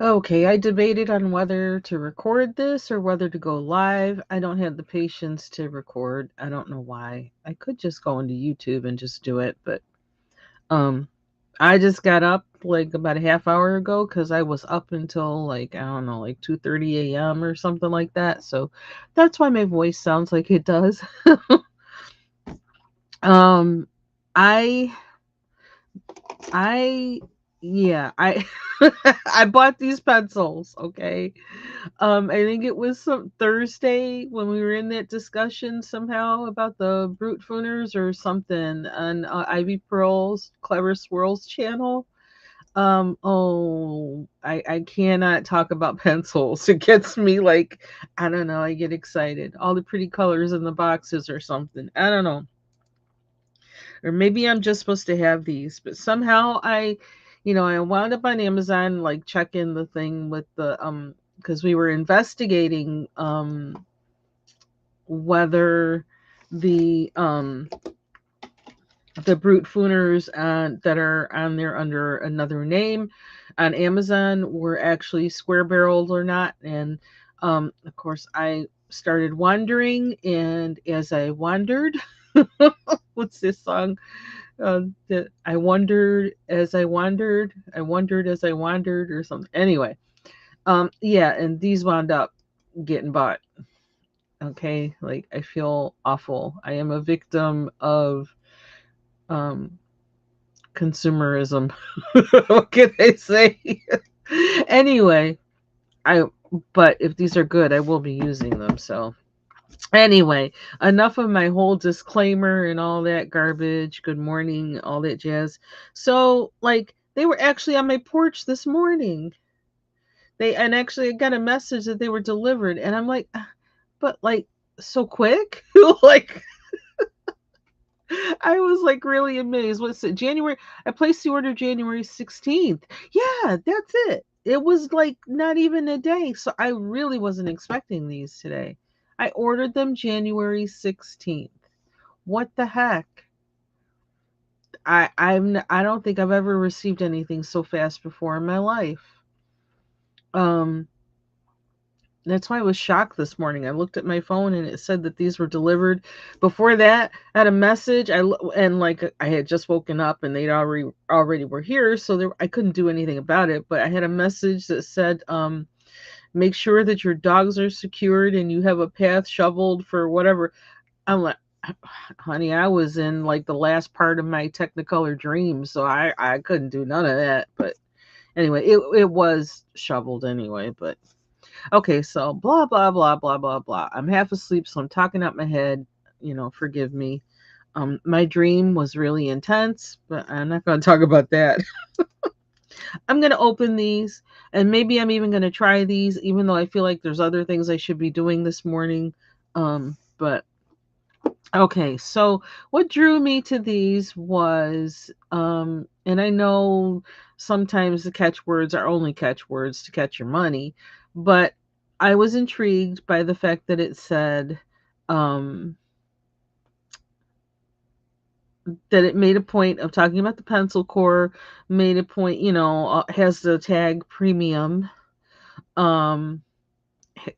Okay, I debated on whether to record this or whether to go live. I don't have the patience to record. I don't know why. I could just go into YouTube and just do it, but um I just got up like about a half hour ago cuz I was up until like I don't know, like 2:30 a.m. or something like that. So that's why my voice sounds like it does. um I I yeah, I I bought these pencils, okay? I think it was some Thursday when we were in that discussion somehow about the brute fooners or something on Ivy Pearl's Clever Swirls channel. I cannot talk about pencils. It gets me like I don't know. I get excited. All the pretty colors in the boxes or something. I don't know. Or maybe I'm just supposed to have these, but somehow I wound up on Amazon like checking the thing with the because we were investigating whether the um the brute fooners that are on there under another name on Amazon were actually square barreled or not. And of course, I started wondering, and as I wandered, what's this song? That I wondered as I wandered, I wondered as I wandered, or something. Anyway, yeah, and these wound up getting bought. Okay, like I feel awful. I am a victim of um consumerism. What can I say? Anyway, I but if these are good, I will be using them. So anyway, enough of my whole disclaimer and all that garbage. Good morning, all that jazz. So like they were actually on my porch this morning. They and actually I got a message that they were delivered, and I'm like, but like so quick, like I was like really amazed. What's it? January. I placed the order January 16th. Yeah, that's it. It was like not even a day. So I really wasn't expecting these today. I ordered them January 16th. What the heck? I don't think I've ever received anything so fast before in my life. Um That's why I was shocked this morning. I looked at my phone and it said that these were delivered. Before that, I had a message. And like I had just woken up and they'd already were here, so I couldn't do anything about it. But I had a message that said, "Make sure that your dogs are secured and you have a path shoveled for whatever." I'm like, honey, I was in like the last part of my Technicolor dream, so I couldn't do none of that. But anyway, it was shoveled anyway. But okay, so blah blah blah blah blah blah. I'm half asleep, so I'm talking out my head. Forgive me. My dream was really intense, but I'm not going to talk about that. I'm going to open these, and maybe I'm even going to try these, even though I feel like there's other things I should be doing this morning. But okay, so what drew me to these was, and I know sometimes the catchwords are only catchwords to catch your money, but I was intrigued by the fact that it said um, that it made a point of talking about the pencil core, made a point, has the tag premium, um,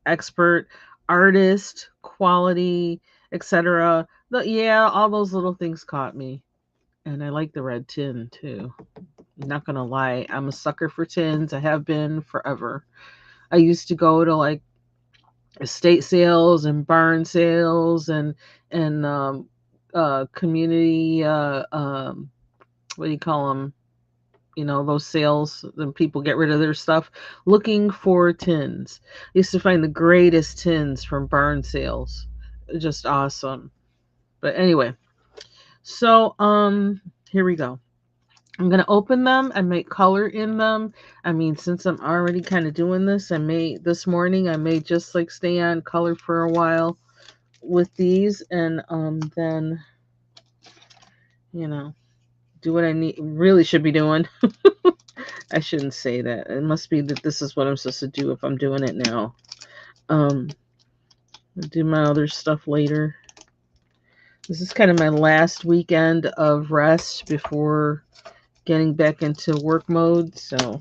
expert, artist, quality, etc. Yeah, all those little things caught me. And I like the red tin too. I'm not gonna lie, I'm a sucker for tins. I have been forever. I used to go to like estate sales and barn sales and community what do you call them? Those sales, then people get rid of their stuff looking for tins. I used to find the greatest tins from barn sales. Just awesome. But anyway, so here we go. I'm going to open them. I may color in them. I mean, since I'm already kind of doing this, this morning, I may just like stay on color for a while with these and then, you know, do what I really should be doing. I shouldn't say that. It must be that this is what I'm supposed to do if I'm doing it now. Um, I'll do my other stuff later. This is kind of my last weekend of rest before getting back into work mode, so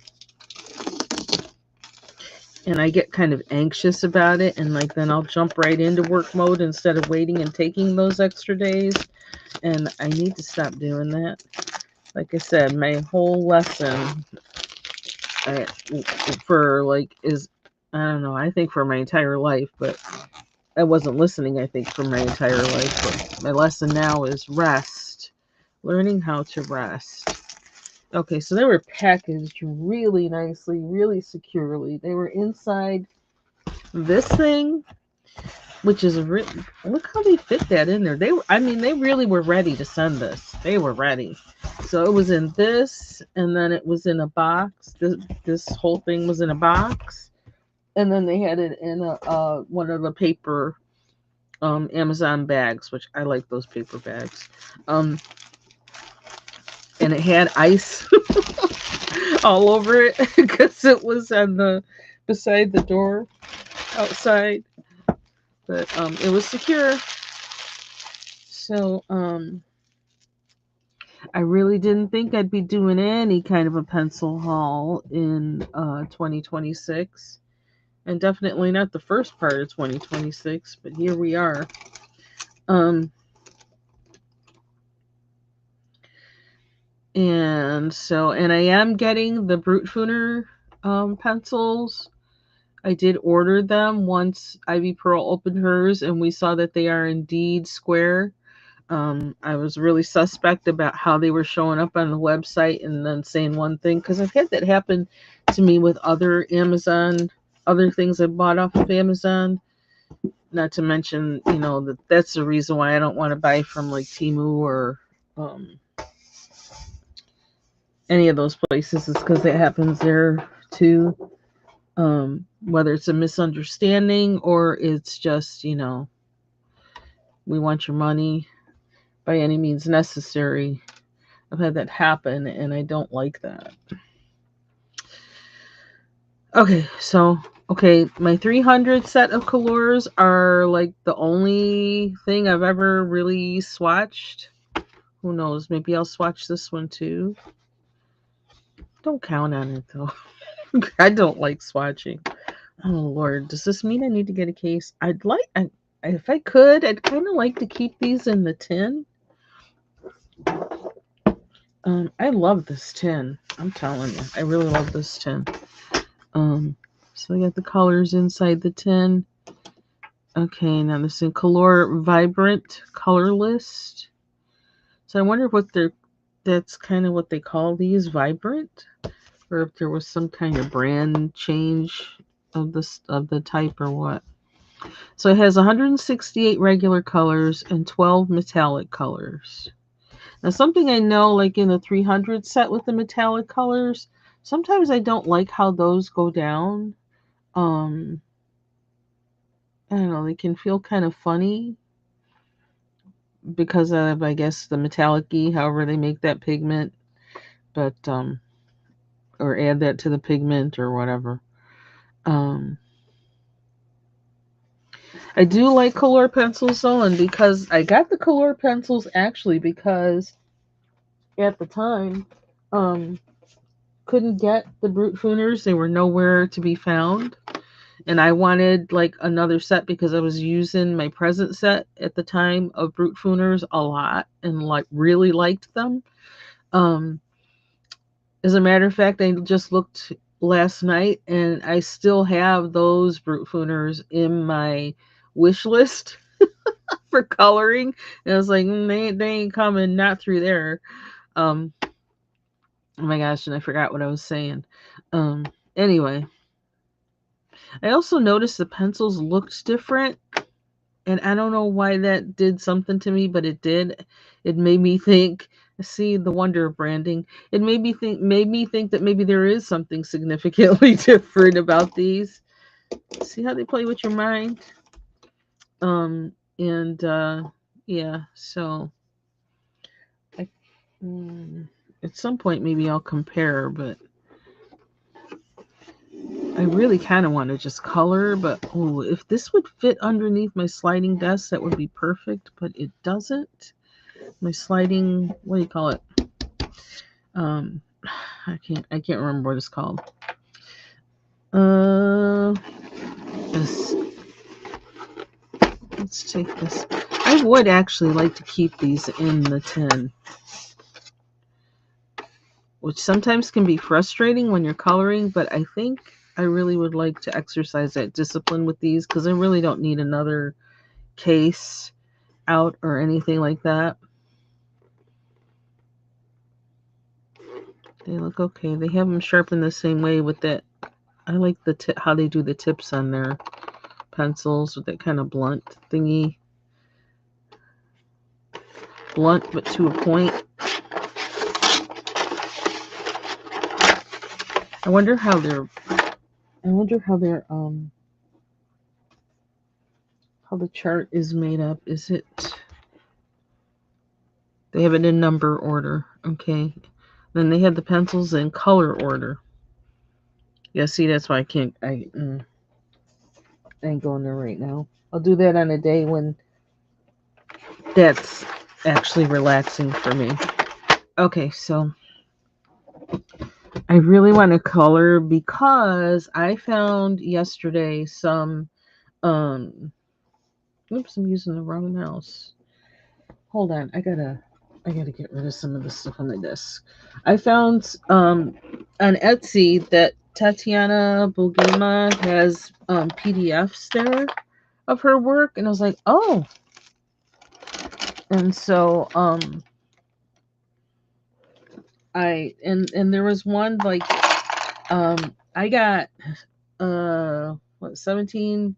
and I get kind of anxious about it, and like then I'll jump right into work mode instead of waiting and taking those extra days, and I need to stop doing that. Like I said, my whole lesson I, for like is, I don't know, I think for my entire life, but I wasn't listening, I think, for my entire life. But my lesson now is rest, learning how to rest. Okay, so they were packaged really nicely, really securely. They were inside this thing, which is look how they fit that in there. They were, I mean, they really were ready to send this. They were ready. So it was in this, and then it was in a box. This whole thing was in a box, and then they had it in a one of the paper Amazon bags, which I like those paper bags. And it had ice all over it because it was on the beside the door outside. But it was secure. So I really didn't think I'd be doing any kind of a pencil haul in 2026. And definitely not the first part of 2026, but here we are. And so, and I am getting the Brute Fooner pencils. I did order them once Ivy Pearl opened hers, and we saw that they are indeed square. I was really suspect about how they were showing up on the website and then saying one thing, because I've had that happen to me with other other things I bought off of Amazon. Not to mention, that's the reason why I don't want to buy from like Temu or any of those places, is because it happens there too. Whether it's a misunderstanding or it's just, we want your money by any means necessary. I've had that happen and I don't like that. Okay, so my 300 set of Kalours are like the only thing I've ever really swatched. Who knows? Maybe I'll swatch this one too. Don't count on it though. I don't like swatching. Oh Lord, does this mean I need to get a case? If I could, I'd kind of like to keep these in the tin. I love this tin. I'm telling you, I really love this tin. So I got the colors inside the tin. Okay, now this is Kalour Vibrant Color List. So I wonder what that's kind of what they call these, vibrant, or if there was some kind of brand change of the type or what. So it has 168 regular colors and 12 metallic colors. Now something I know, like in the 300 set with the metallic colors, sometimes I don't like how those go down. I don't know, they can feel kind of funny because of, I guess, the metallic-y, however they make that pigment, but or add that to the pigment or whatever. I do like Kalour pencils though, and because I got the Kalour pencils actually because at the time couldn't get the Brute Fooners, they were nowhere to be found. And I wanted like another set because I was using my present set at the time of Brute Fooners a lot and like really liked them. As a matter of fact, I just looked last night and I still have those Brute Fooners in my wish list for coloring. And I was like, they ain't coming, not through there. Oh my gosh, and I forgot what I was saying. Anyway, I also noticed the pencils looked different. And I don't know why that did something to me, but it did. It made me think, see the wonder of branding. It made me think that maybe there is something significantly different about these. See how they play with your mind? And yeah, so I, at some point maybe I'll compare, but I really kind of want to just color, but oh, if this would fit underneath my sliding desk, that would be perfect, but it doesn't. My sliding, what do you call it? I can't remember what it's called. this. Let's take this. I would actually like to keep these in the tin, which sometimes can be frustrating when you're coloring, but I think I really would like to exercise that discipline with these because I really don't need another case out or anything like that. They look okay. They have them sharpened the same way with that. I like the how they do the tips on their pencils with that kind of blunt thingy. Blunt, but to a point. I wonder how their how the chart is made up. Is it? They have it in number order. Okay. Then they have the pencils in color order. Yeah, see, that's why I can't. I ain't going there right now. I'll do that on a day when that's actually relaxing for me. Okay, so I really want to color because I found yesterday some oops, I'm using the wrong mouse. Hold on, I gotta get rid of some of the stuff on the desk. I found on Etsy that Tatiana Bogema has PDFs there of her work, and I was like, oh. And so and there was one like I got 17,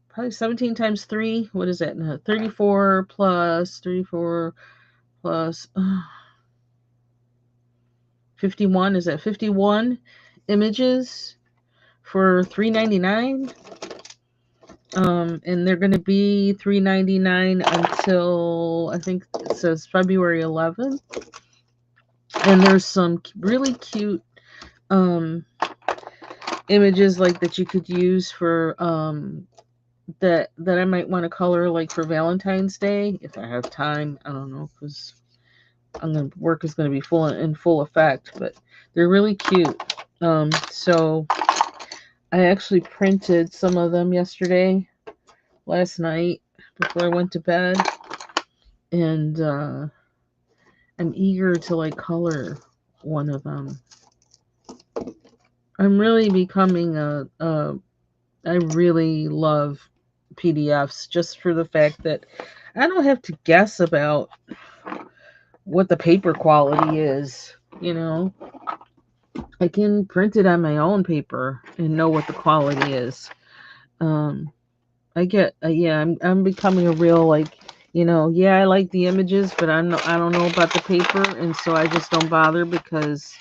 probably 17 times 3, what is that? 34 plus 34 plus 51, is that 51 images for $3.99? And they're going to be $3.99 until I think it says February 11th. And there's some really cute images like that you could use for that I might want to color like for Valentine's Day if I have time. I don't know, because work is going to be in full effect, but they're really cute. So I actually printed some of them last night before I went to bed, and I'm eager to like color one of them. I'm really becoming I really love PDFs just for the fact that I don't have to guess about what the paper quality is, you know. I can print it on my own paper and know what the quality is. I get I'm becoming a real like, you know, yeah, I like the images, but I don't know about the paper, and so I just don't bother, because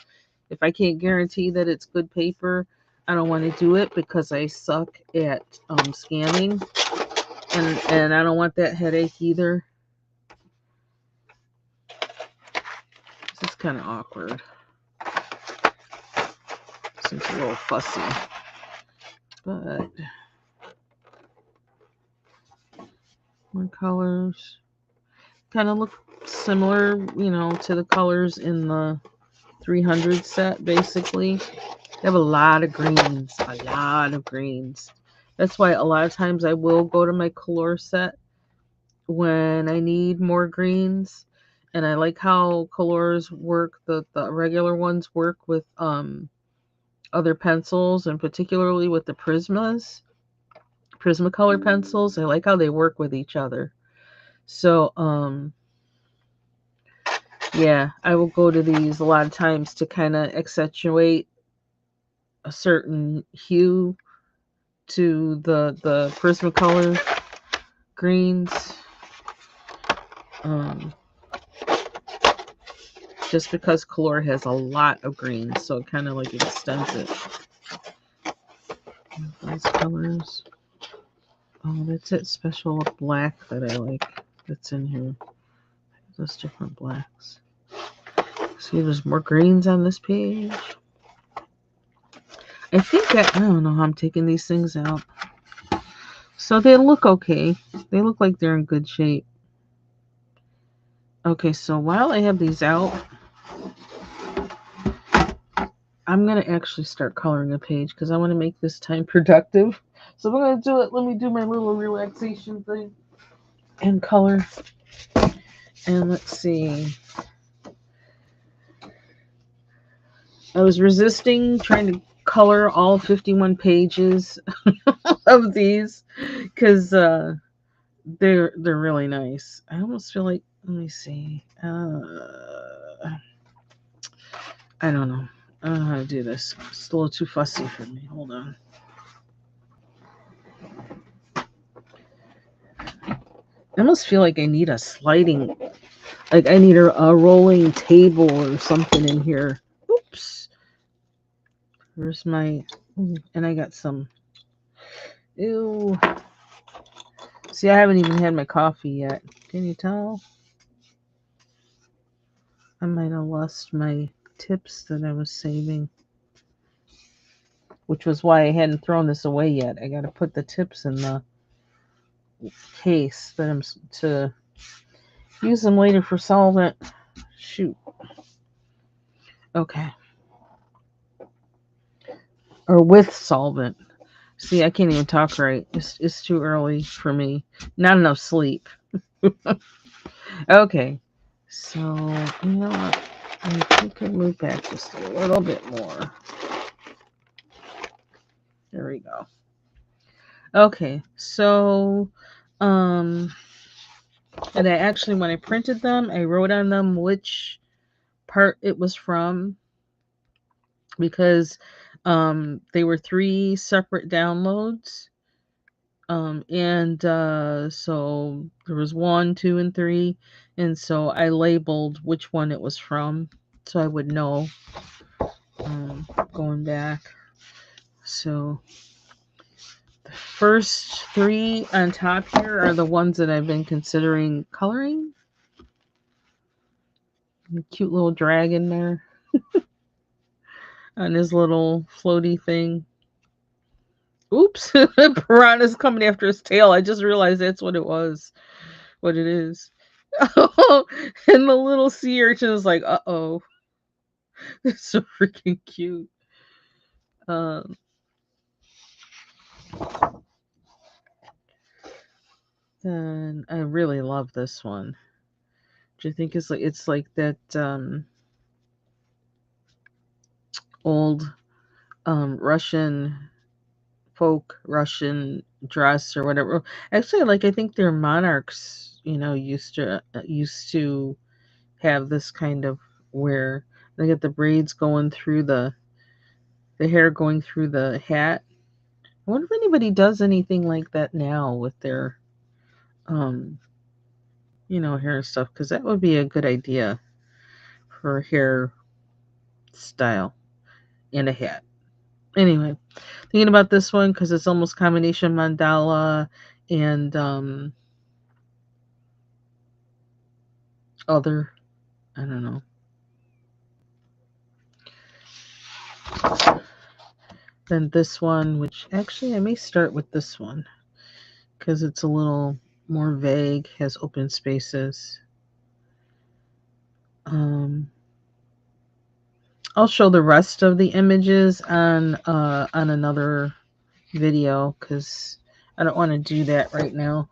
if I can't guarantee that it's good paper, I don't want to do it because I suck at scanning, and I don't want that headache either. This is kind of awkward. Seems a little fussy, but more colors kind of look similar, you know, to the colors in the 300 set. Basically, they have a lot of greens, That's why a lot of times I will go to my Kalour set when I need more greens. And I like how Kalours work, the regular ones work with other pencils, and particularly with the Prismacolor pencils. I like how they work with each other. So yeah, I will go to these a lot of times to kind of accentuate a certain hue to the Prismacolor greens. Just because Kalour has a lot of greens, so it kind of like extends it. Those colors. Oh, that's that special black that I like that's in here. Those different blacks. See, there's more greens on this page. I think I don't know how I'm taking these things out. So they look okay. They look like they're in good shape. Okay, so while I have these out, I'm going to actually start coloring a page because I want to make this time productive. So I'm going to do it. Let me do my little relaxation thing and color. And let's see. I was resisting trying to color all 51 pages of these because they're really nice. I almost feel like, let me see. I don't know. I don't know how to do this. It's a little too fussy for me. Hold on. I almost feel like I need a sliding, like I need a rolling table or something in here. Oops. Where's my, and I got some, ew. See, I haven't even had my coffee yet. Can you tell? I might have lost my tips that I was saving, which was why I hadn't thrown this away yet. I got to put the tips in the case that I'm to use them later for solvent. Shoot. Okay. Or with solvent. See, I can't even talk right. It's too early for me. Not enough sleep. Okay. So, you know what? I could move back just a little bit more. There we go. Okay. So, and I actually, when I printed them, I wrote on them which part it was from because they were 3 separate downloads. And so there was 1, 2, and 3, and so I labeled which one it was from, so I would know going back. So the first 3 on top here are the ones that I've been considering coloring. A cute little dragon there on his little floaty thing. Oops, piranha's coming after his tail. I just realized that's what it was. What it is. Oh, and the little sea urchin is like, uh-oh. It's so freaking cute. Um, then I really love this one. Do you think it's like that old Russian folk Russian dress or whatever. Actually, like I think their monarchs, used to have this kind of wear. They get the braids going through the hair going through the hat. I wonder if anybody does anything like that now with their um hair and stuff, because that would be a good idea for hair style and a hat. Anyway, thinking about this one because it's almost combination mandala and other, I don't know. Then this one, which actually I may start with this one because it's a little more vague, has open spaces. I'll show the rest of the images on another video because I don't want to do that right now,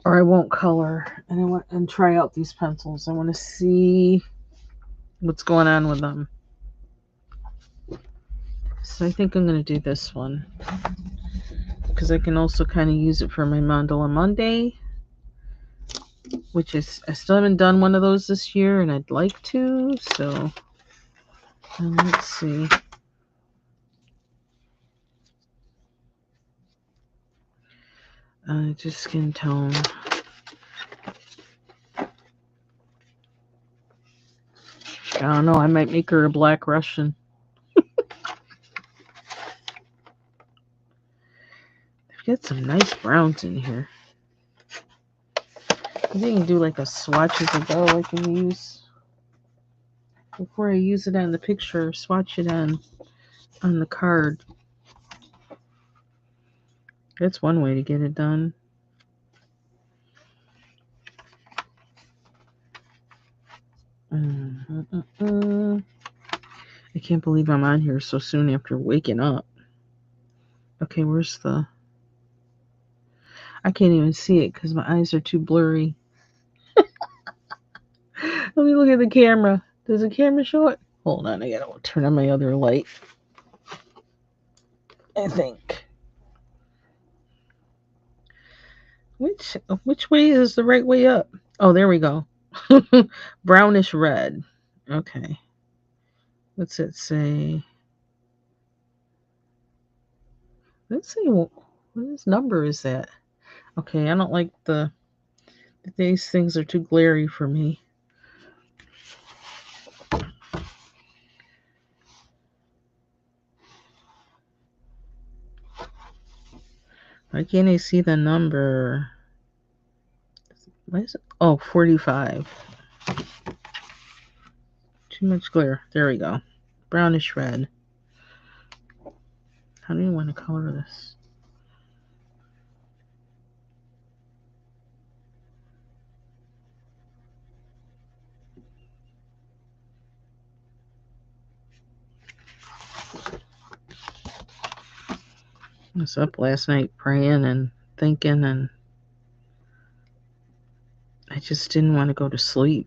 or I won't color. And I want and try out these pencils. I want to see what's going on with them. So I think I'm going to do this one because I can also kind of use it for my Mandala Monday, which is, I still haven't done one of those this year and I'd like to. So let's see. Just skin tone. I don't know. I might make her a black Russian. They've got some nice browns in here. I think I can do like a swatch as a go. I can use before I use it on the picture. Swatch it on the card. That's one way to get it done. I can't believe I'm on here so soon after waking up. Okay, where's the... I can't even see it because my eyes are too blurry. Let me look at the camera. Does the camera show it? Hold on, I gotta turn on my other light. I think. Which way is the right way up? Oh, there we go. Brownish red. Okay. What's it say? Let's see. What number is that? Okay, I don't like these things are too glary for me. Why can't I see the number? Why is it? Oh, 45. Too much glare. There we go. Brownish red. How do you want to color this? I was up last night praying and thinking, and I just didn't want to go to sleep.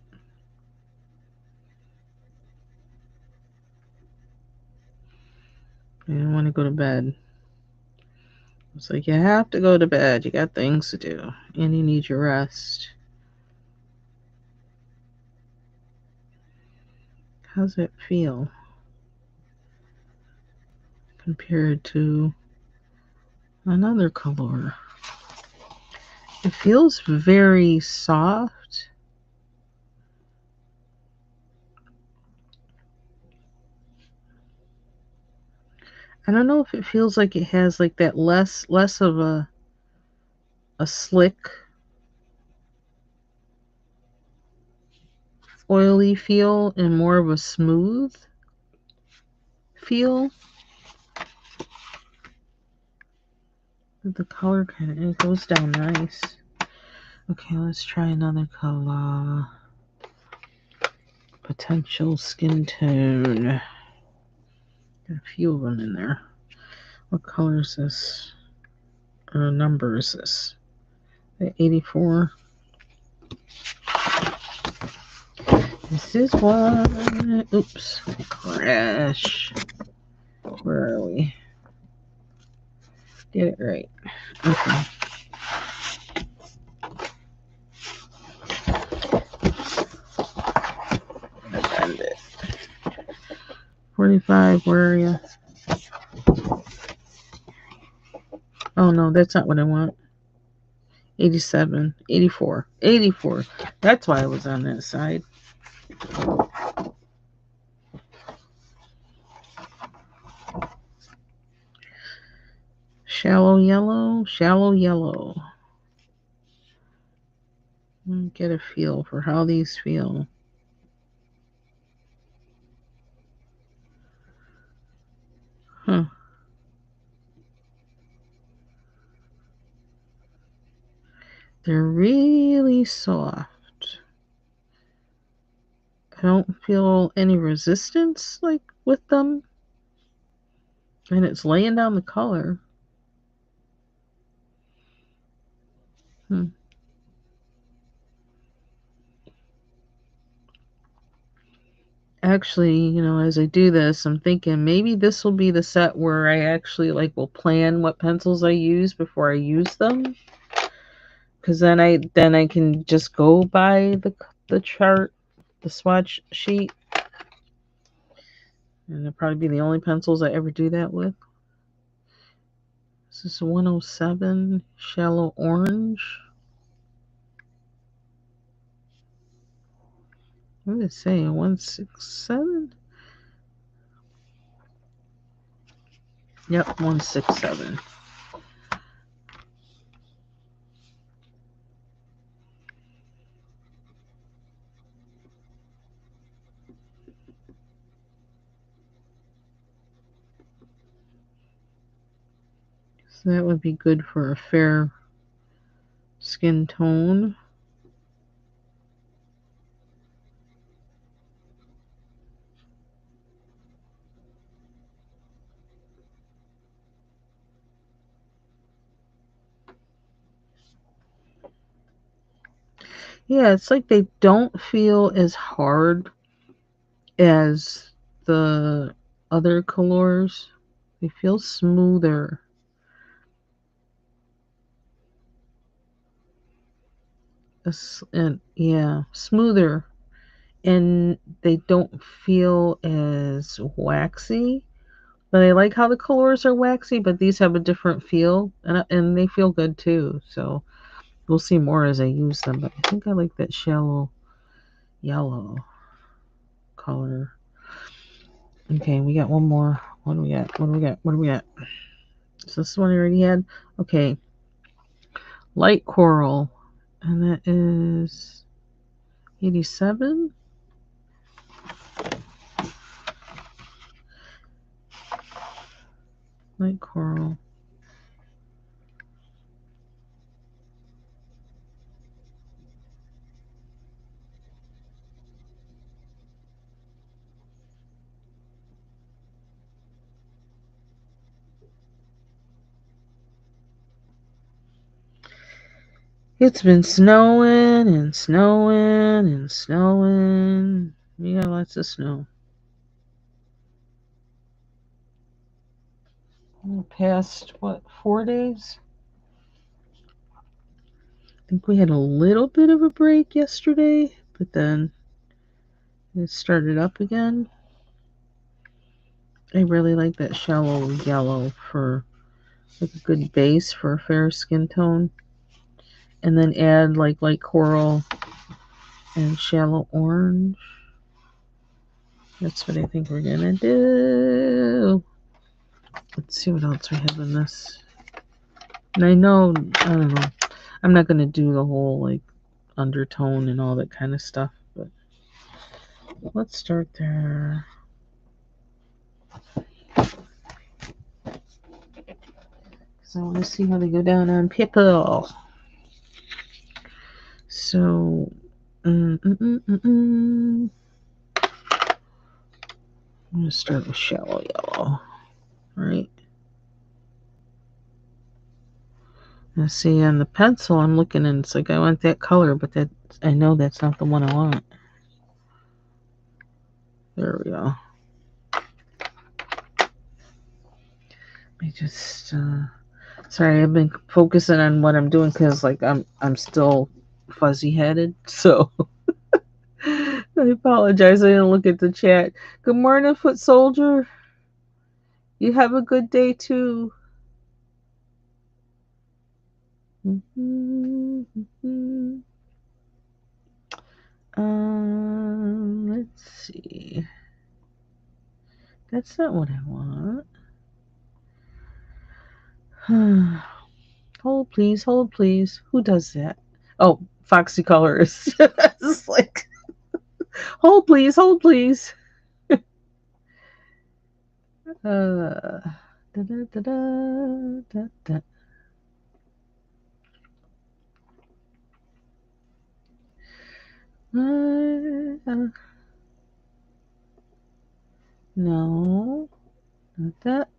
I didn't want to go to bed. It's like, you have to go to bed. You got things to do, and you need your rest. How's it feel compared to another Kalour? It feels very soft. I don't know if it feels like it has like that less of a slick, oily feel and more of a smooth feel. The color kind of, it goes down nice. Okay, let's try another color. Potential skin tone. Got a few of them in there. What color is this? Or number is this? 84. This is one. Oops. Crash. Where are we? Get it right. Okay. Send it. 45, where are you? Oh no, that's not what I want. 87, 84, 84. That's why I was on that side. Shallow yellow, shallow yellow. Get a feel for how these feel. Huh. They're really soft. I don't feel any resistance like with them. And it's laying down the color. Actually, as I do this, I'm thinking maybe this will be the set where I actually will plan what pencils I use before I use them. Because then I can just go by the chart, the swatch sheet. And it'll probably be the only pencils I ever do that with. This is 107 Shallow Orange. What did it say? 167? Yep, 167. So that would be good for a fair skin tone. Yeah, it's like they don't feel as hard as the other Kalours. They feel smoother. And yeah, smoother. And they don't feel as waxy. But I like how the Kalours are waxy, but these have a different feel, and they feel good too. So we'll see more as I use them. But I think I like that shallow yellow color. Okay, we got one more. What do we got? What do we got? What do we got? So this one I already had. Okay, light coral, and that is 87. Light coral. It's been snowing and snowing and snowing. We got lots of snow. Past what, 4 days? I think we had a little bit of a break yesterday, but then it started up again. I really like that shallow yellow for like a good base for a fair skin tone. And then add like light coral and shallow orange. That's what I think we're gonna do. Let's see what else we have in this. And I know, I don't know. I'm not gonna do the whole like undertone and all that kind of stuff, but let's start there. Because I want to see how they go down on people. So, I'm gonna start with shallow yellow, right? And see on the pencil, I'm looking and it's like I want that color, but that I know that's not the one I want. There we go. I just sorry, I've been focusing on what I'm doing because like I'm still fuzzy headed, so I apologize. I didn't look at the chat. Good morning, foot soldier. You have a good day too. Let's see. That's not what I want. Hold please, hold please. Who does that? Oh, Foxy Colors. It's like, hold please, hold please. Da, da, da, da, da, da. No, not that.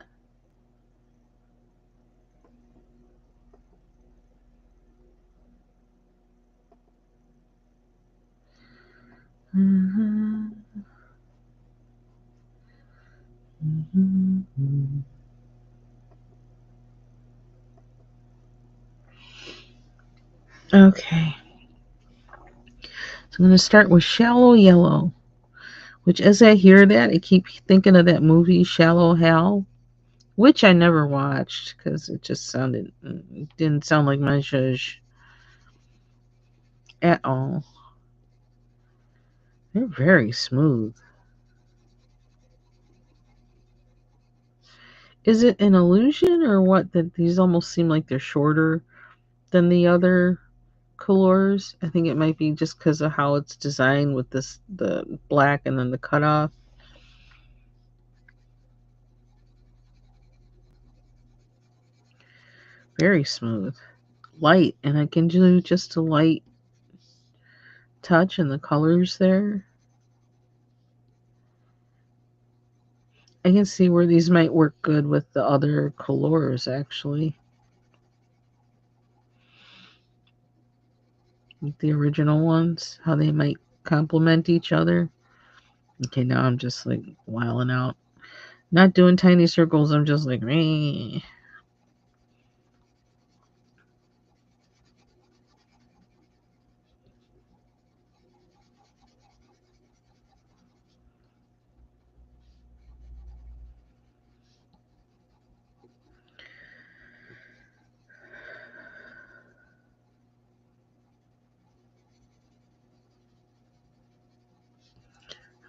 Okay. So I'm going to start with shallow yellow, which as I hear that, I keep thinking of that movie Shallow Hal, which I never watched because it just didn't sound like my zhuzh at all. They're very smooth. Is it an illusion or what that these almost seem like they're shorter than the other Kalours? I think it might be just because of how it's designed with the black and then the cutoff. Very smooth. Light, and I can do just a light touch and the colors there. I can see where these might work good with the other Kalours actually. the original ones, how they might complement each other. Okay, now I'm just like wilding out. Not doing tiny circles, I'm just like, meh.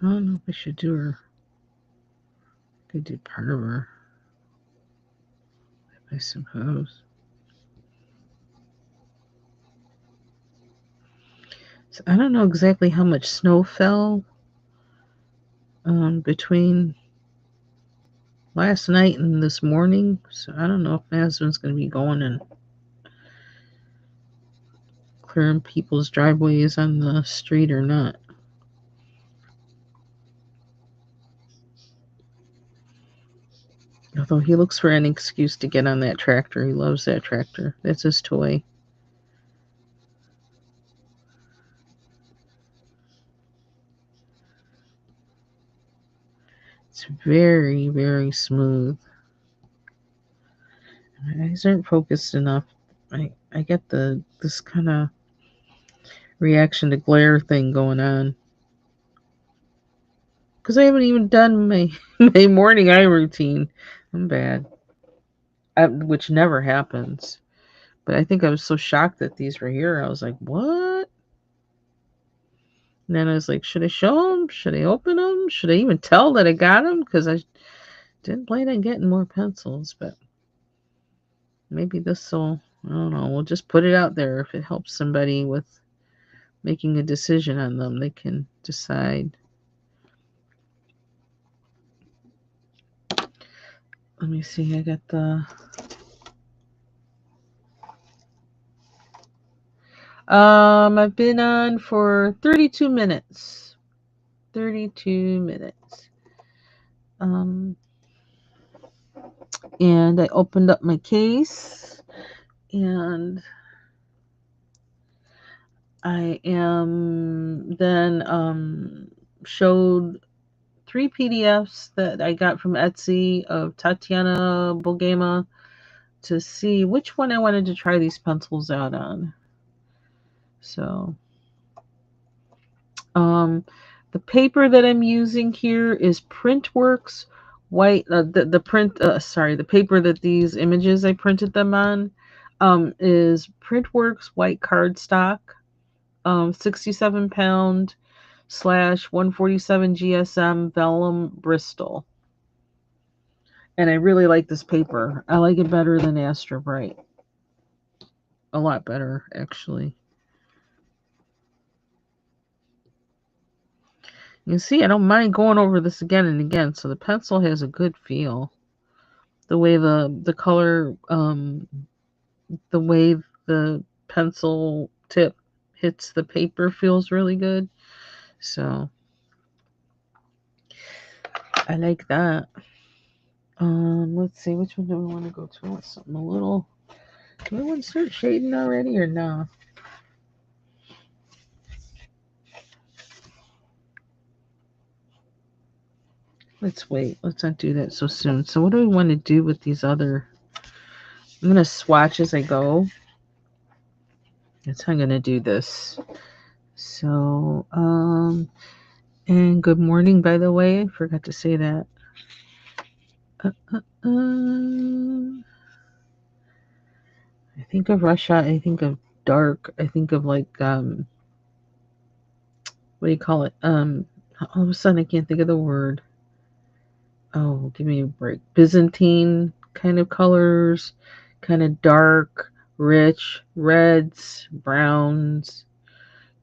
I don't know if I should do her. I could do part of her, I suppose. So I don't know exactly how much snow fell between last night and this morning. So I don't know if my husband's going to be going and clearing people's driveways on the street or not. Although he looks for any excuse to get on that tractor. He loves that tractor. That's his toy. It's very, very smooth. My eyes aren't focused enough. I get this kind of reaction to glare thing going on. Because I haven't even done my, my morning eye routine. I'm bad. Which never happens. But I think I was so shocked that these were here. I was like, what? And then I was like, should I show them? Should I open them? Should I even tell that I got them? Because I didn't plan on getting more pencils. But maybe this will, I don't know, we'll just put it out there. If it helps somebody with making a decision on them, they can decide. Let me see. I got the I've been on for 32 minutes. 32 minutes. And I opened up my case and I am then showed 3 PDFs that I got from Etsy of Tatiana Bogema to see which one I wanted to try these pencils out on. So, the paper that I'm using here is Printworks white. The paper that these images I printed them on is Printworks white cardstock, 67 pound / 147 GSM vellum Bristol. And I really like this paper. I like it better than Astra Bright. A lot better, actually. You see, I don't mind going over this again and again. So the pencil has a good feel. The way the color, the way the pencil tip hits the paper feels really good. So I like that. Let's see, which one do we want to go to? I want something a little. Do we want to start shading already or no? Let's wait. Let's not do that so soon. So what do we want to do with these other? I'm gonna swatch as I go. That's how I'm gonna do this. So, and good morning, by the way. I forgot to say that. I think of Russia. I think of dark. I think of like what do you call it? All of a sudden I can't think of the word. Oh, give me a break. Byzantine kind of colors, kind of dark, rich, reds, browns,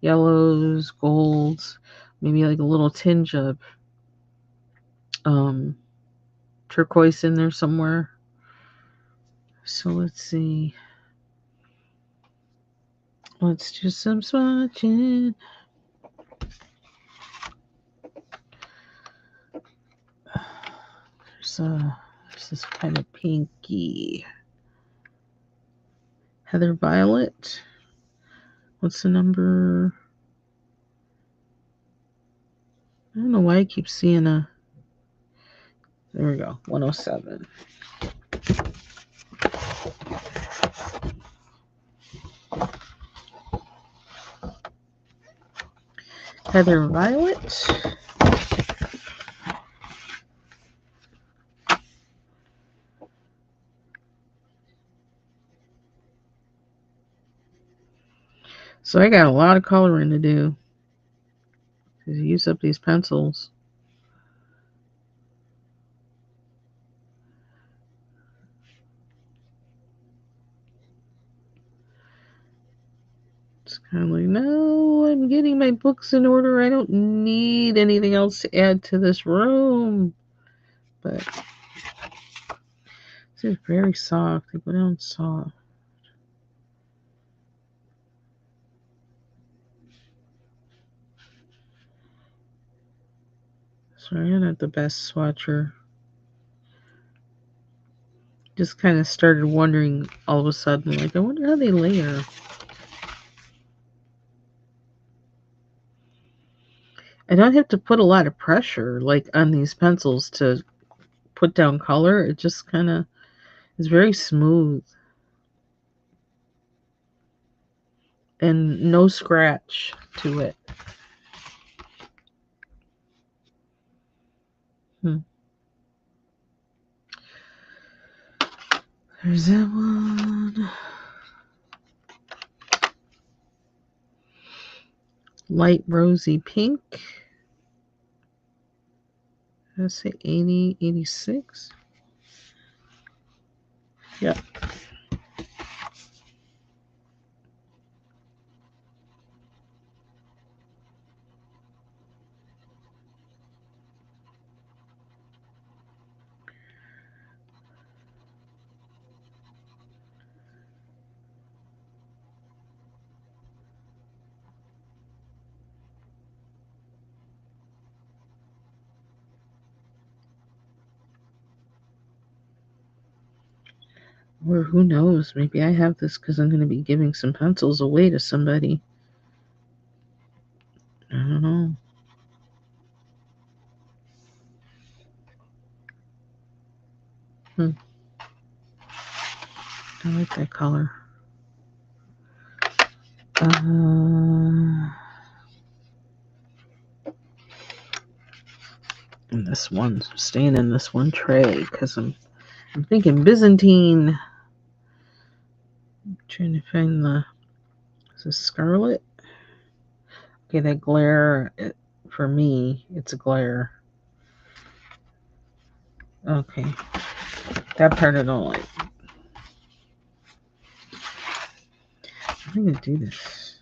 yellows, golds, maybe like a little tinge of turquoise in there somewhere. So let's see. Let's do some swatching. There's this kind of pinky heather violet. What's the number? I don't know why I keep seeing a... There we go, 107. Heather Violet. So I got a lot of coloring to do. Because you use up these pencils. It's kind of like, no, I'm getting my books in order. I don't need anything else to add to this room. But these are very soft. They go down soft. Sorry, I'm not the best swatcher. Just kind of started wondering all of a sudden, like, I wonder how they layer. I don't have to put a lot of pressure, like, on these pencils to put down color. It just kind of is very smooth. And no scratch to it. There's that one. Light rosy pink. Did I say 80, 86? Yep. Or who knows, maybe I have this because I'm going to be giving some pencils away to somebody. I don't know. I like that color. And this one, staying in this one tray because I'm thinking Byzantine. I'm trying to find is this Scarlet? Okay, that glare, for me, it's a glare. Okay, that part I don't like. I'm going to do this.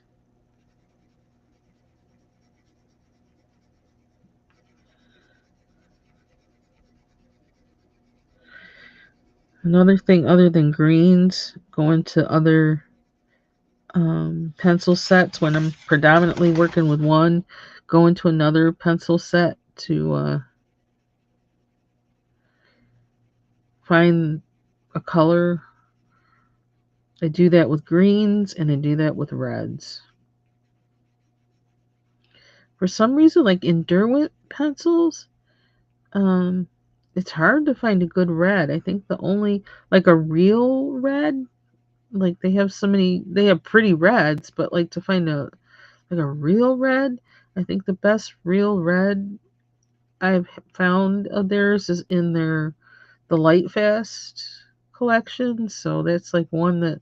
Another thing other than greens, going to other pencil sets when I'm predominantly working with one, go into another pencil set to find a color. I do that with greens and I do that with reds. For some reason, like in Derwent pencils, it's hard to find a good red. I think the only, like a real red, like they have pretty reds, but like to find a real red, I think the best real red I've found of theirs is in the Light Fast collection. So that's like one that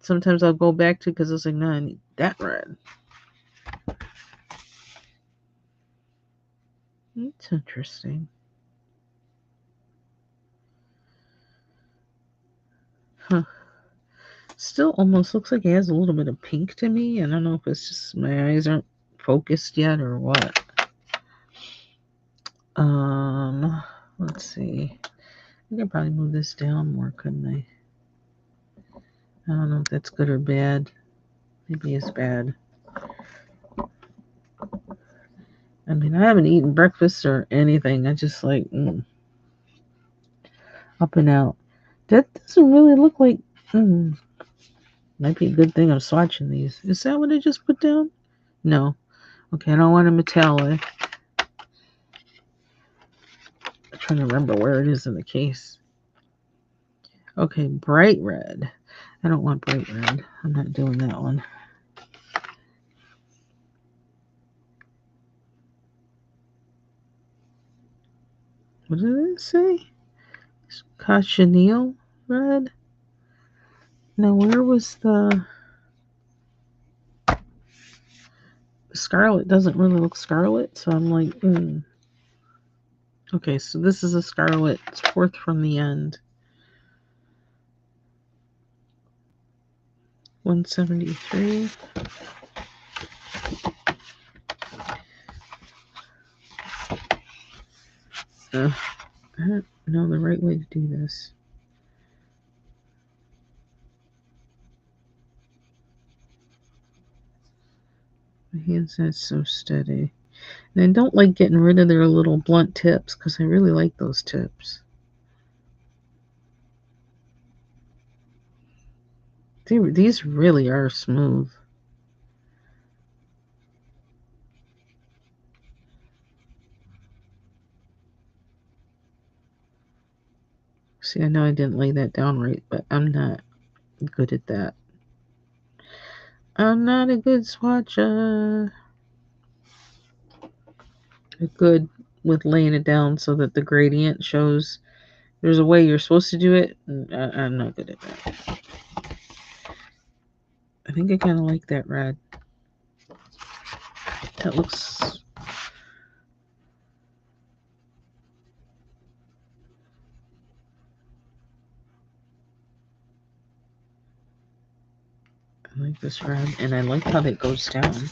sometimes I'll go back to because I was like, no, I need that red. It's interesting. Huh. Still almost looks like it has a little bit of pink to me. I don't know if it's just my eyes aren't focused yet or what. Let's see. I could probably move this down more, couldn't I? I don't know if that's good or bad. Maybe it's bad. I mean, I haven't eaten breakfast or anything. I just like up and out. That doesn't really look like. Might be a good thing I'm swatching these. Is that what I just put down? No. Okay, I don't want a metallic. I'm trying to remember where it is in the case. Okay, bright red. I don't want bright red. I'm not doing that one. What did it say? Cochineal red? No, where was the scarlet? Doesn't really look scarlet, so I'm like, Okay, so this is a scarlet. It's fourth from the end. 173. I don't know the right way to do this. My hand's not so steady. And I don't like getting rid of their little blunt tips because I really like those tips. These really are smooth. See, I know I didn't lay that down right, but I'm not good at that. I'm not a good swatcher. I'm good with laying it down so that the gradient shows. There's a way you're supposed to do it, and I'm not good at that. I think I kind of like that red. That looks... I like this red, and I like how that goes down.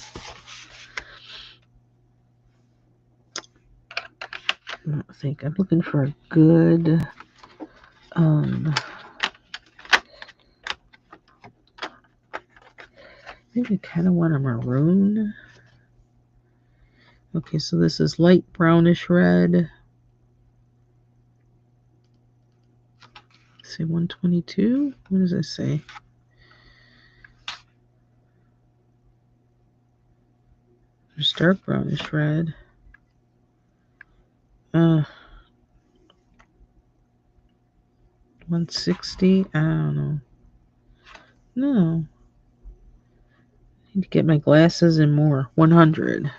I think I'm looking for a good... I think I kind of want a maroon. Okay, so this is light brownish red. Say 122. What does it say? There's dark brownish red. 160. I don't know. No. I need to get my glasses and more. 100.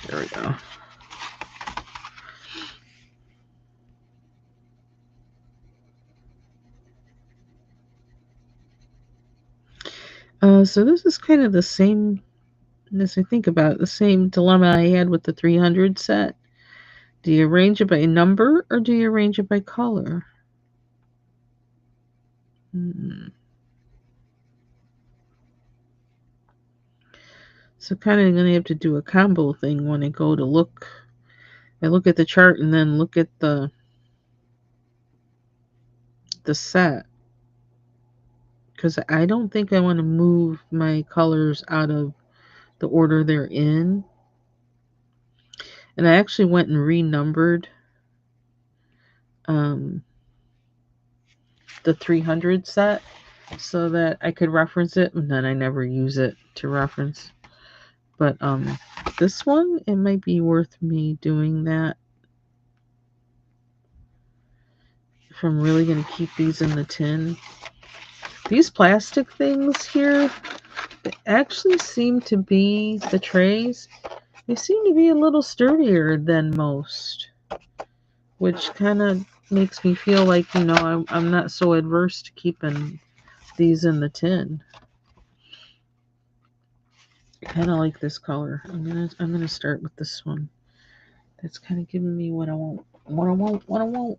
There we go. So this is kind of the same, as I think about it, the same dilemma I had with the 300 set. Do you arrange it by number or do you arrange it by color? So kind of going to have to do a combo thing when I go to look. I look at the chart and then look at the set. Because I don't think I want to move my colors out of the order they're in. And I actually went and renumbered the 300 set so that I could reference it, and then I never use it to reference. But this one, it might be worth me doing that if I'm really going to keep these in the tin. These plastic things here, they actually seem to be, the trays, they seem to be a little sturdier than most, which kind of makes me feel like, you know, I'm not so adverse to keeping these in the tin. I kind of like this color. I'm gonna start with this one. That's kind of giving me what I want. What I want.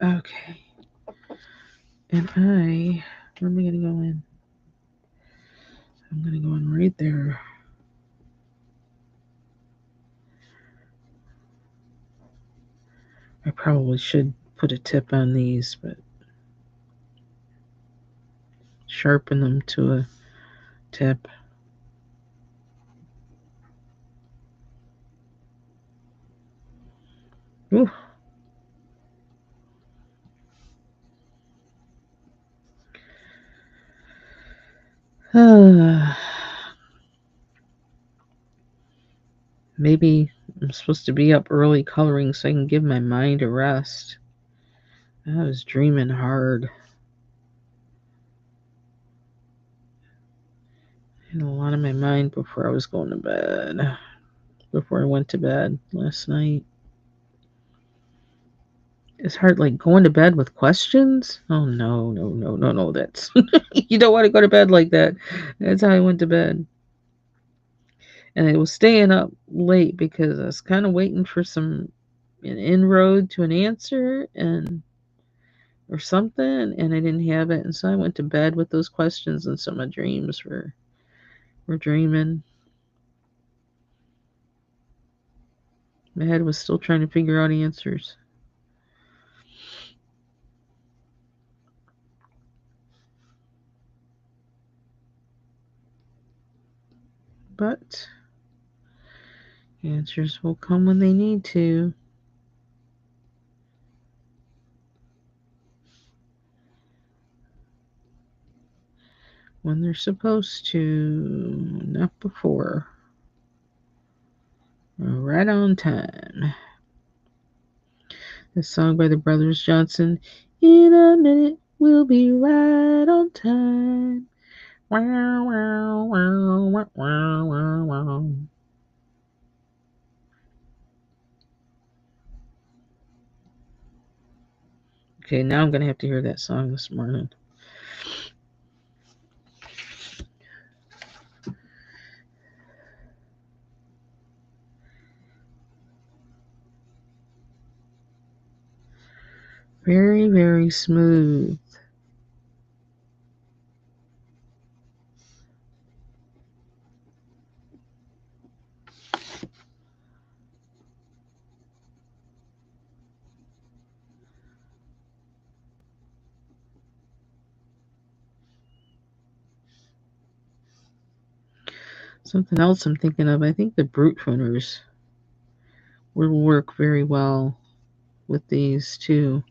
Okay. And where am I gonna go in? I'm gonna go in right there. I probably should put a tip on these, but sharpen them to a tip. Ooh. Maybe I'm supposed to be up early coloring so I can give my mind a rest. I was dreaming hard. I had a lot on my mind before I was going to bed. Before I went to bed last night. It's hard, like going to bed with questions. Oh no, no, no, no, no. That's you don't want to go to bed like that. That's how I went to bed. And I was staying up late because I was kind of waiting for an inroad to an answer and or something, and I didn't have it, and so I went to bed with those questions, and so my dreams were dreaming. My head was still trying to figure out answers. But answers will come when they need to. When they're supposed to, not before. Right on time. The song by the Brothers Johnson. In a minute, we'll be right on time. Wow, wow, wow, wow, wow, wow, wow. Okay, now I'm going to have to hear that song this morning. Very, very smooth. Something else I'm thinking of, I think the brute pruners will work very well with these too.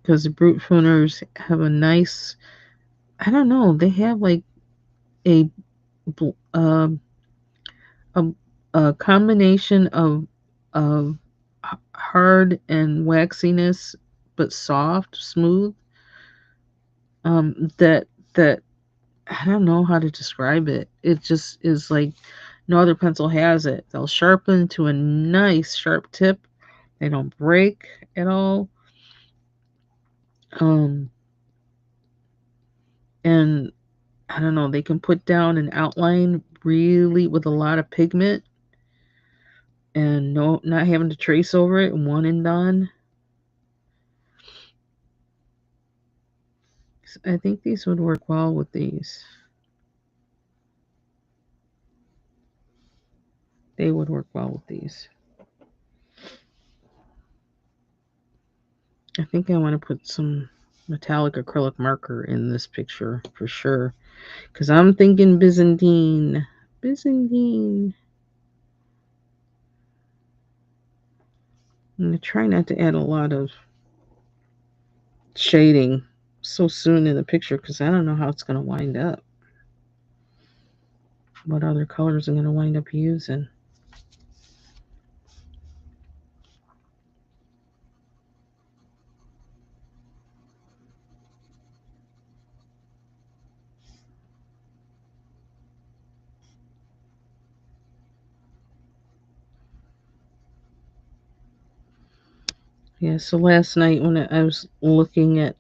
Because the brute pruners have a nice, I don't know, they have like a uh, a, a combination of hard and waxiness, but soft, smooth. That I don't know how to describe it. It just is like no other pencil has it. They'll sharpen to a nice sharp tip. They don't break at all. Um, and I don't know, they can put down an outline really with a lot of pigment and not having to trace over it, one and done. I think these would work well with these. They would work well with these. I think I want to put some metallic acrylic marker in this picture for sure. Because I'm thinking Byzantine. Byzantine. I'm going to try not to add a lot of shading so soon in the picture because I don't know how it's going to wind up. What other colors I'm going to wind up using. Yeah, so last night when I was looking at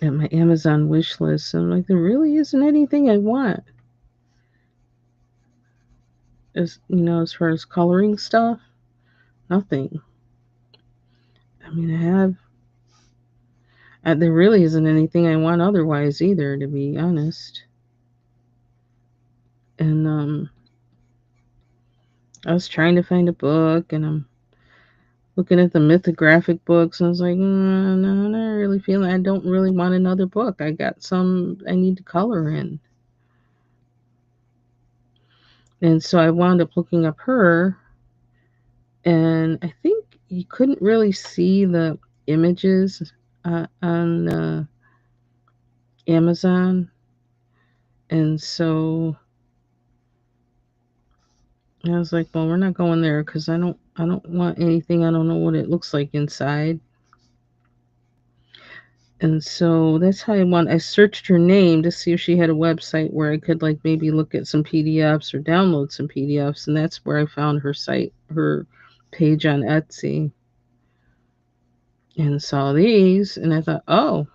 my Amazon wish list, I'm like, there really isn't anything I want. As far as coloring stuff, nothing. I mean, there really isn't anything I want otherwise either, to be honest. And I was trying to find a book, and I'm looking at the mythographic books, and I was like, no, I'm not really feeling. I don't really want another book. I got some I need to color in. And so I wound up looking up her, and I think you couldn't really see the images on Amazon. And so I was like, well, we're not going there because I don't want anything. I don't know what it looks like inside. And so that's how I searched her name to see if she had a website where I could like maybe look at some PDFs or download some PDFs, and that's where I found her site, her page on Etsy, and saw these, and I thought, oh,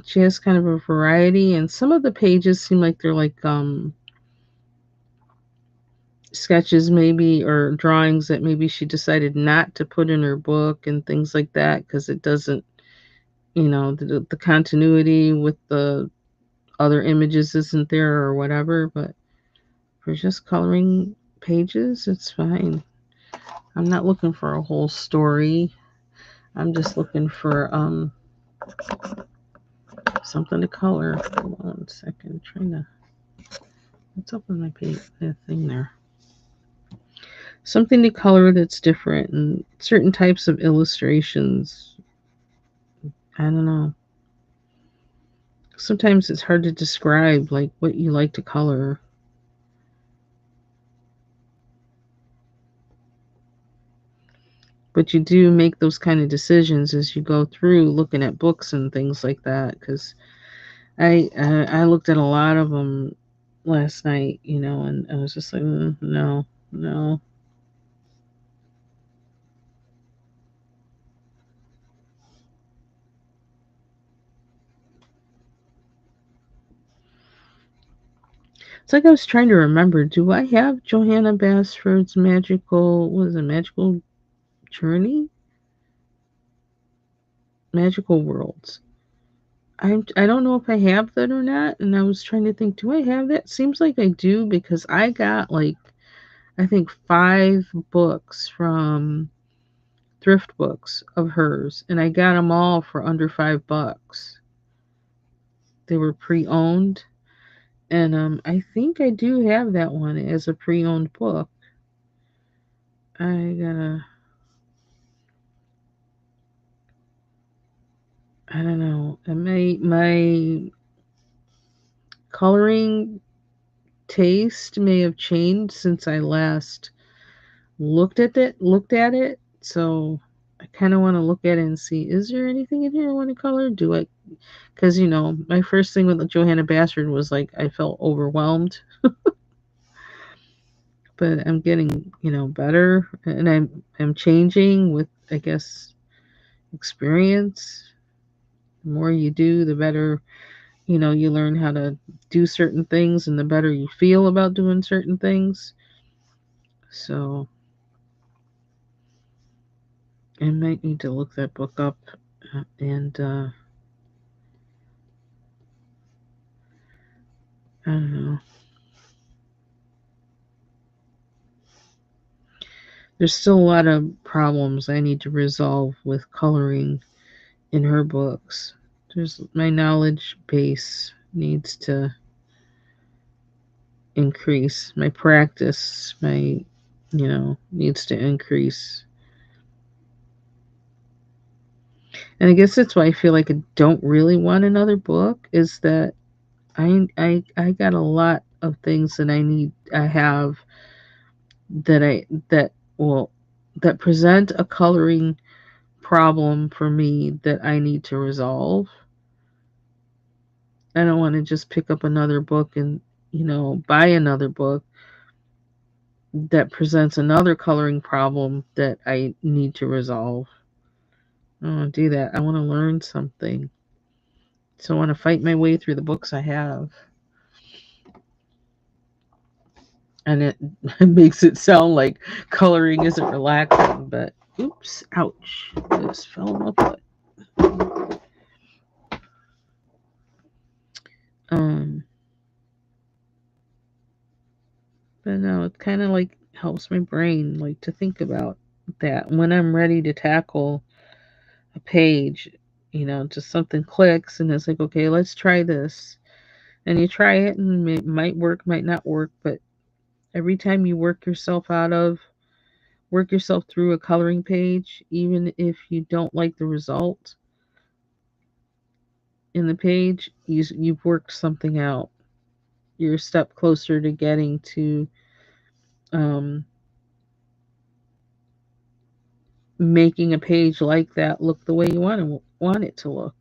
she has kind of a variety, and some of the pages seem like they're like sketches maybe, or drawings that maybe she decided not to put in her book and things like that because it doesn't, the continuity with the other images isn't there or whatever. But for just coloring pages, it's fine. I'm not looking for a whole story. I'm just looking for something to color. Hold on 1 second. I'm trying to, let's open my page, that thing there. Something to color that's different, and certain types of illustrations. I don't know. Sometimes it's hard to describe like what you like to color. But you do make those kind of decisions as you go through looking at books and things like that. Because I looked at a lot of them last night, and I was just like, no, no. It's like I was trying to remember. Do I have Johanna Basford's Magical Journey, Magical Worlds? I don't know if I have that or not, and I was trying to think, do I have that? Seems like I do because I got like I think 5 books from thrift books of hers, and I got them all for under $5. They were pre-owned, and I think I do have that one as a pre-owned book. I gotta, I don't know. My coloring taste may have changed since I last looked at it. So I kind of want to look at it and see, is there anything in here I want to color? Do I? Because my first thing with Johanna Bastard was like I felt overwhelmed, but I'm getting better, and I'm changing with, I guess, experience. The more you do, the better you learn how to do certain things, and the better you feel about doing certain things. So I might need to look that book up, and I don't know. There's still a lot of problems I need to resolve with coloring in her books. There's my knowledge base needs to increase. My practice, needs to increase. And I guess that's why I feel like I don't really want another book, is that I got a lot of things that I have that that present a coloring problem for me that I need to resolve. I don't want to just pick up another book and, buy another book that presents another coloring problem that I need to resolve. I don't want to do that. I want to learn something. So I want to fight my way through the books I have. And it makes it sound like coloring isn't relaxing, but oops, ouch. This fell on my foot. Um, but no, it kind of like helps my brain like to think about that when I'm ready to tackle a page. Just something clicks and it's like, okay, let's try this. And you try it and it might work, might not work, but every time you work yourself through a coloring page, even if you don't like the result in the page, you've worked something out. You're a step closer to getting to um, making a page like that look the way you want it to look.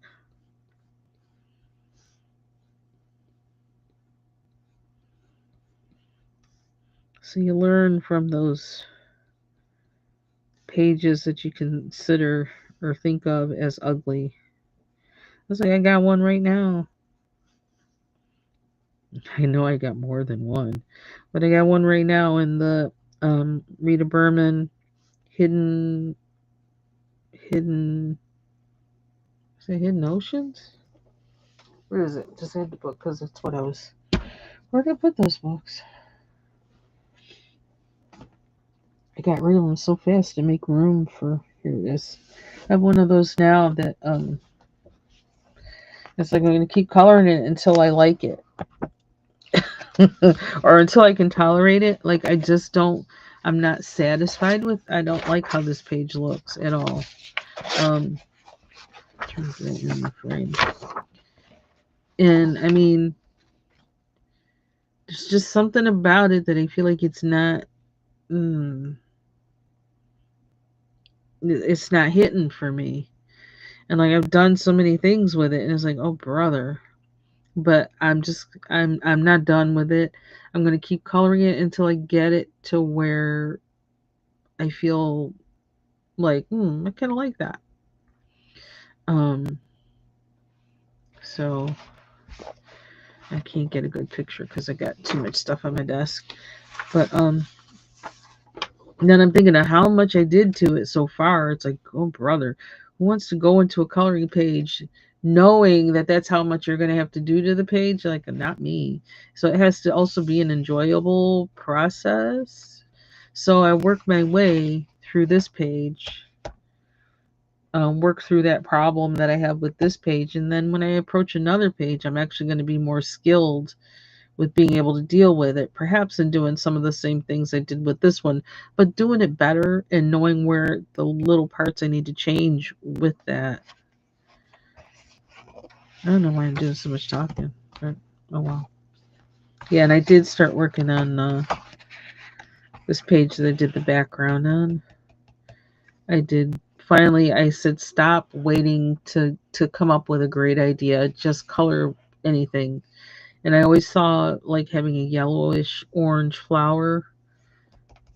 So you learn from those pages that you consider or think of as ugly. It's like I got one right now. I know I got more than one, but I got one right now in the Rita Berman hidden hidden is it Hidden Oceans? Where is it? Just had the book because that's what I was. Where did I put those books? I got rid of them so fast to make room for. Here it is. I have one of those now that it's like I'm gonna keep coloring it until I like it. Or until I can tolerate it. Like I just don't. I'm not satisfied with. I don't like how this page looks at all. Um, turn it in the frame. And I mean, there's just something about it that I feel like it's not. It's not hitting for me. And like I've done so many things with it, and it's like, oh brother. But I'm not done with it. I'm gonna keep coloring it until I get it to where I feel like, I kind of like that. Um, so I can't get a good picture because I got too much stuff on my desk. But then I'm thinking of how much I did to it so far. It's like, oh brother, who wants to go into a coloring page knowing that that's how much you're going to have to do to the page? Like, not me. So it has to also be an enjoyable process. So I work my way through this page, work through that problem that I have with this page. And then when I approach another page, I'm actually going to be more skilled with being able to deal with it, perhaps in doing some of the same things I did with this one, but doing it better and knowing where the little parts I need to change with that. I don't know why I'm doing so much talking, but oh well. Yeah, and I did start working on this page that I did the background on. I did finally. I said stop waiting to come up with a great idea. Just color anything. And I always saw like having a yellowish orange flower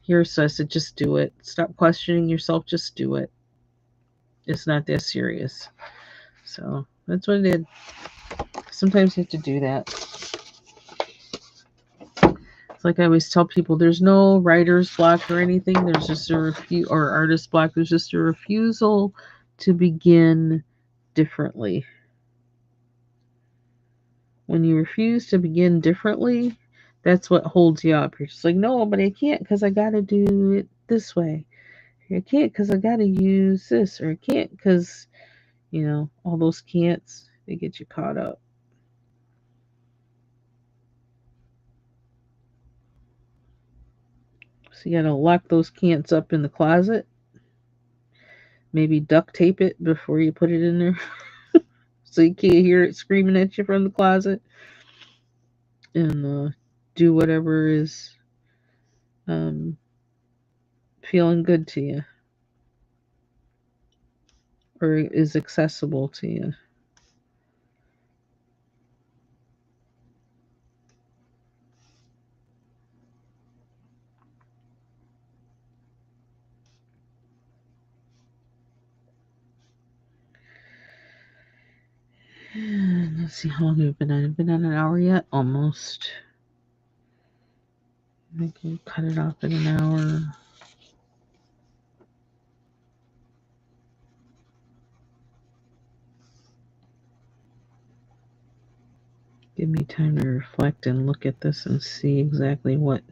here, so I said just do it. Stop questioning yourself. Just do it. It's not that serious. So that's what I did. Sometimes you have to do that. It's like I always tell people there's no writer's block or anything. There's just or artist block. There's just a refusal to begin differently. When you refuse to begin differently, that's what holds you up. You're just like, no, but I can't because I got to do it this way. I can't because I got to use this, or I can't because, all those can'ts, they get you caught up. So you got to lock those can'ts up in the closet. Maybe duct tape it before you put it in there so you can't hear it screaming at you from the closet. And do whatever is um, feeling good to you or is accessible to you. And let's see how long we've been on. I've been on an hour yet? Almost. I can cut it off in an hour. Give me time to reflect and look at this and see exactly what.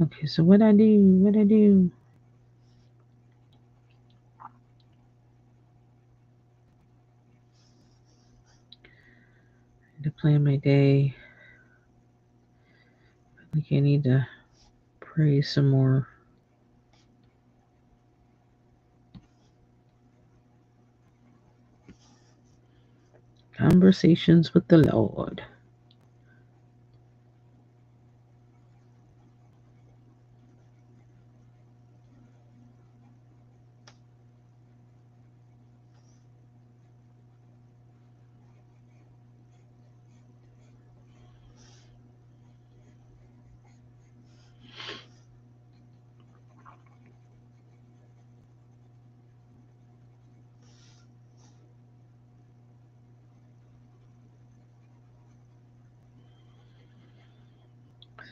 Okay, so what I do. To plan my day. I think I need to pray some more. Conversations with the Lord.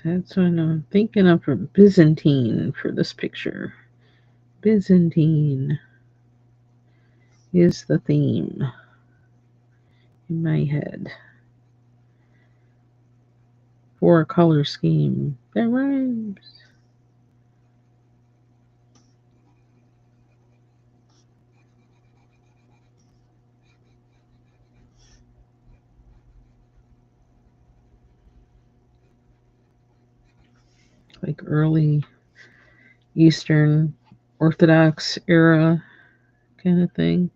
That's what I'm thinking of for Byzantine for this picture. Byzantine is the theme in my head for a color scheme that rhymes. Like early Eastern Orthodox era kind of thing,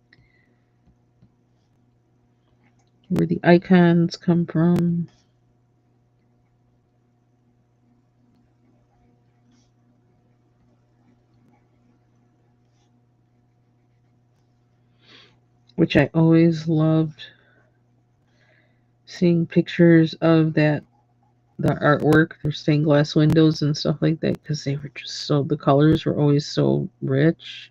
where the icons come from. Which I always loved seeing pictures of that, the artwork, their stained glass windows and stuff like that, because they were just so, the colors were always so rich.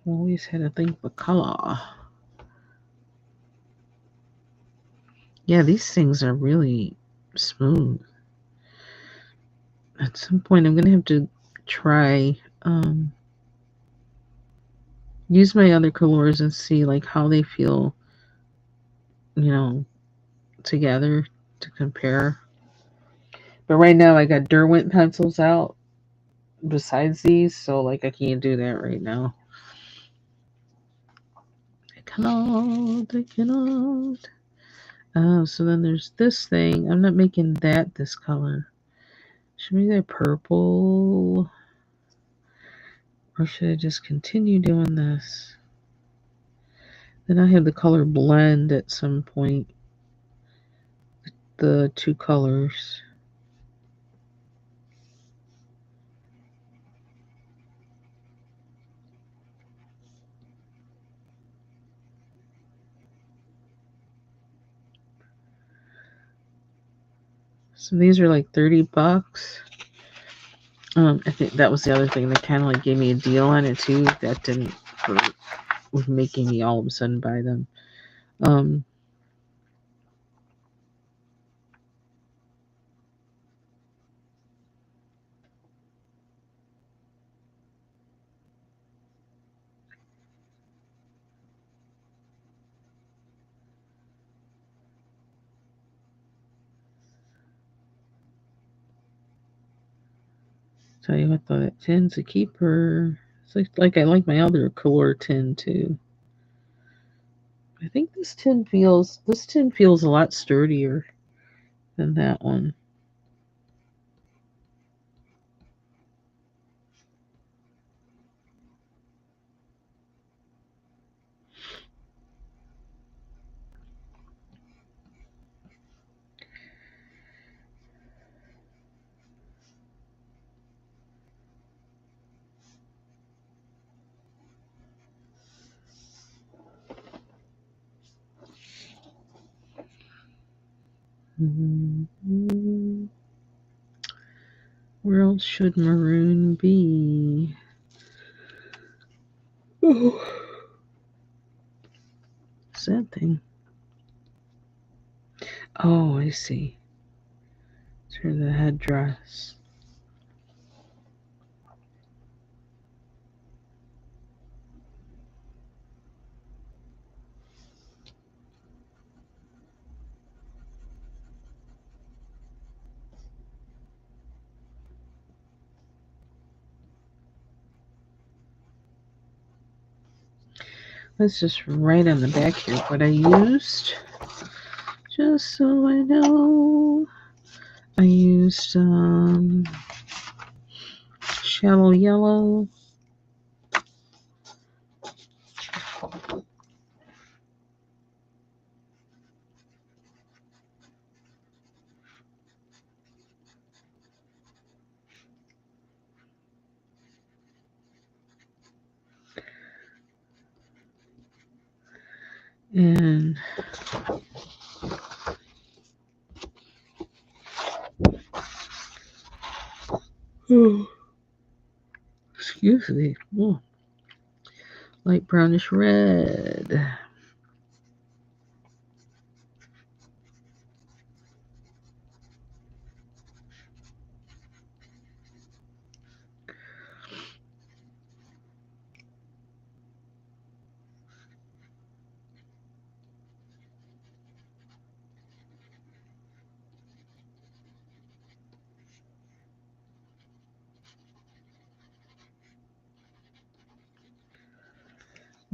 Always had a thing for color. Yeah, these things are really smooth. At some point, I'm gonna have to try use my other Kalours and see like how they feel, together to compare. But right now, I got Derwent pencils out besides these, so like I can't do that right now. I cannot. Oh, so then there's this thing. I'm not making that this color. Should we do purple? Or should I just continue doing this? Then I have the color blend at some point. The two colors. So these are like $30. I think that was the other thing that kind of like gave me a deal on it too. That didn't hurt with making me all of a sudden buy them. Tell you what though, that tin's a keeper. It's like I like my other Kalour tin too. I think this tin feels a lot sturdier than that one. Mm-hmm. Where else should maroon be? Oh, sad thing. Oh, I see. It's for the headdress. Let's just write on the back here what I used. Just so I know. I used shallow yellow. And excuse me. Light brownish red.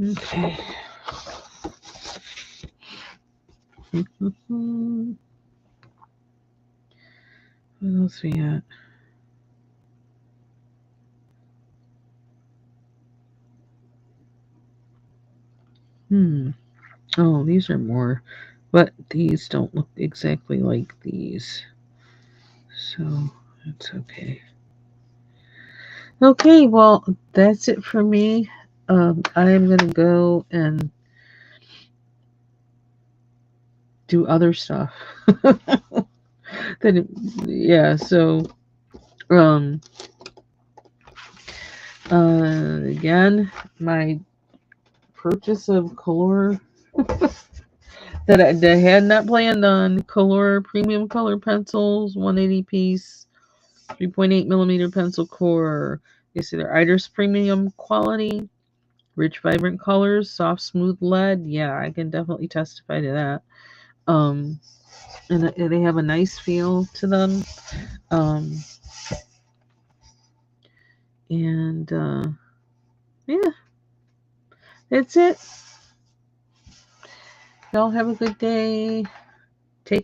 Okay. What else we got? Oh, these are more, but these don't look exactly like these. So that's okay. Okay, well, that's it for me. I am going to go and do other stuff. Yeah, so um again, my purchase of Kalour that I had not planned on. Kalour premium color pencils, 180 piece, 3.8 millimeter pencil core. They say they're Idris premium quality, rich vibrant colors, soft smooth lead. Yeah, I can definitely testify to that. And they have a nice feel to them. Um, and yeah, that's it. Y'all have a good day.